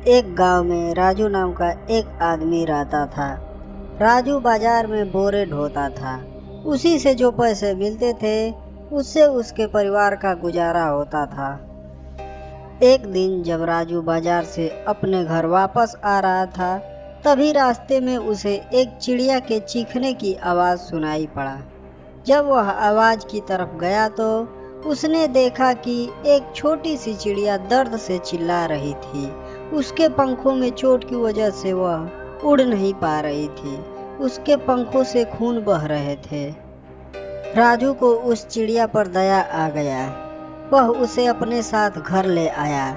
एक गांव में राजू नाम का एक आदमी रहता था। राजू बाजार में बोरे ढोता था। उसी से जो पैसे मिलते थे उससे उसके परिवार का गुजारा होता था। एक दिन जब राजू बाजार से अपने घर वापस आ रहा था, तभी रास्ते में उसे एक चिड़िया के चीखने की आवाज़ सुनाई पड़ा। जब वह आवाज़ की तरफ गया तो उसने देखा कि एक छोटी सी चिड़िया दर्द से चिल्ला रही थी। उसके पंखों में चोट की वजह से वह उड़ नहीं पा रही थी। उसके पंखों से खून बह रहे थे। राजू को उस चिड़िया पर दया आ गया। वह उसे अपने साथ घर ले आया।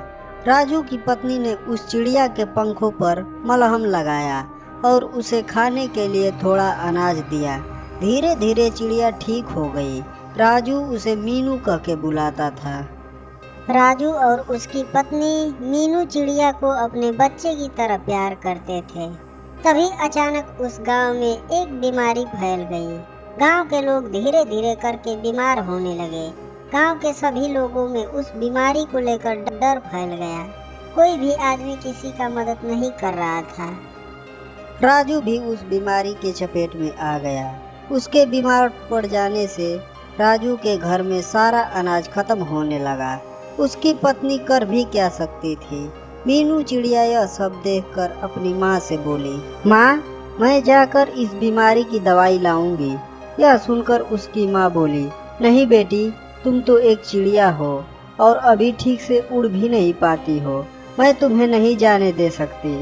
राजू की पत्नी ने उस चिड़िया के पंखों पर मलहम लगाया और उसे खाने के लिए थोड़ा अनाज दिया। धीरे धीरे चिड़िया ठीक हो गई। राजू उसे मीनू कह के बुलाता था। राजू और उसकी पत्नी मीनू चिड़िया को अपने बच्चे की तरह प्यार करते थे। तभी अचानक उस गांव में एक बीमारी फैल गई। गांव के लोग धीरे धीरे करके बीमार होने लगे। गांव के सभी लोगों में उस बीमारी को लेकर डर फैल गया। कोई भी आदमी किसी का मदद नहीं कर रहा था। राजू भी उस बीमारी के चपेट में आ गया। उसके बीमार पड़ जाने से राजू के घर में सारा अनाज खत्म होने लगा। उसकी पत्नी कर भी क्या सकती थी। मीनू चिड़िया यह सब देखकर अपनी माँ से बोली, माँ, मैं जाकर इस बीमारी की दवाई लाऊंगी। यह सुनकर उसकी माँ बोली, नहीं बेटी, तुम तो एक चिड़िया हो और अभी ठीक से उड़ भी नहीं पाती हो। मैं तुम्हें नहीं जाने दे सकती।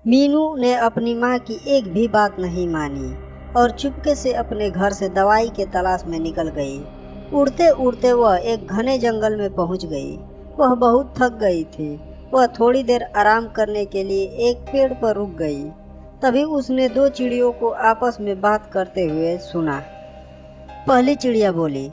मीनू ने अपनी माँ की एक भी बात नहीं मानी और चुपके से अपने घर से दवाई के तलाश में निकल गई। उड़ते उड़ते वह एक घने जंगल में पहुंच गई। वह बहुत थक गई थी। वह थोड़ी देर आराम करने के लिए एक पेड़ पर रुक गई। तभी उसने दो चिड़ियों को आपस में बात करते हुए सुना। पहली चिड़िया बोली,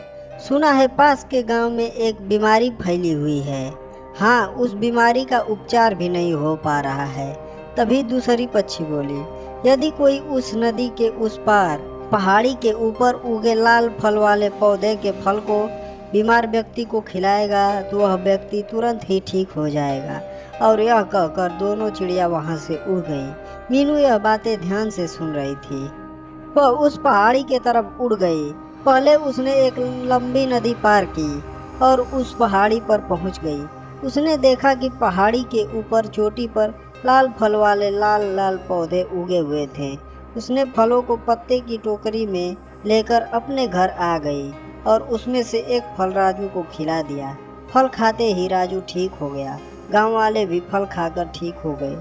सुना है पास के गांव में एक बीमारी फैली हुई है। हाँ, उस बीमारी का उपचार भी नहीं हो पा रहा है। तभी दूसरी पक्षी बोली, यदि कोई उस नदी के उस पार पहाड़ी के ऊपर उगे लाल फल वाले पौधे के फल को बीमार व्यक्ति को खिलाएगा तो वह व्यक्ति तुरंत ही ठीक हो जाएगा। और यह कहकर दोनों चिड़िया वहां से उड़ गई। मीनू यह बातें ध्यान से सुन रही थी। वह उस पहाड़ी के तरफ उड़ गई। पहले उसने एक लंबी नदी पार की और उस पहाड़ी पर पहुंच गई। उसने देखा कि पहाड़ी के ऊपर चोटी पर लाल फल वाले लाल लाल पौधे उगे हुए थे। उसने फलों को पत्ते की टोकरी में लेकर अपने घर आ गई और उसमें से एक फल राजू को खिला दिया। फल खाते ही राजू ठीक हो गया। गांव वाले भी फल खाकर ठीक हो गए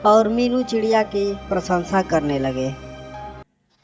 और मीनू चिड़िया की प्रशंसा करने लगे।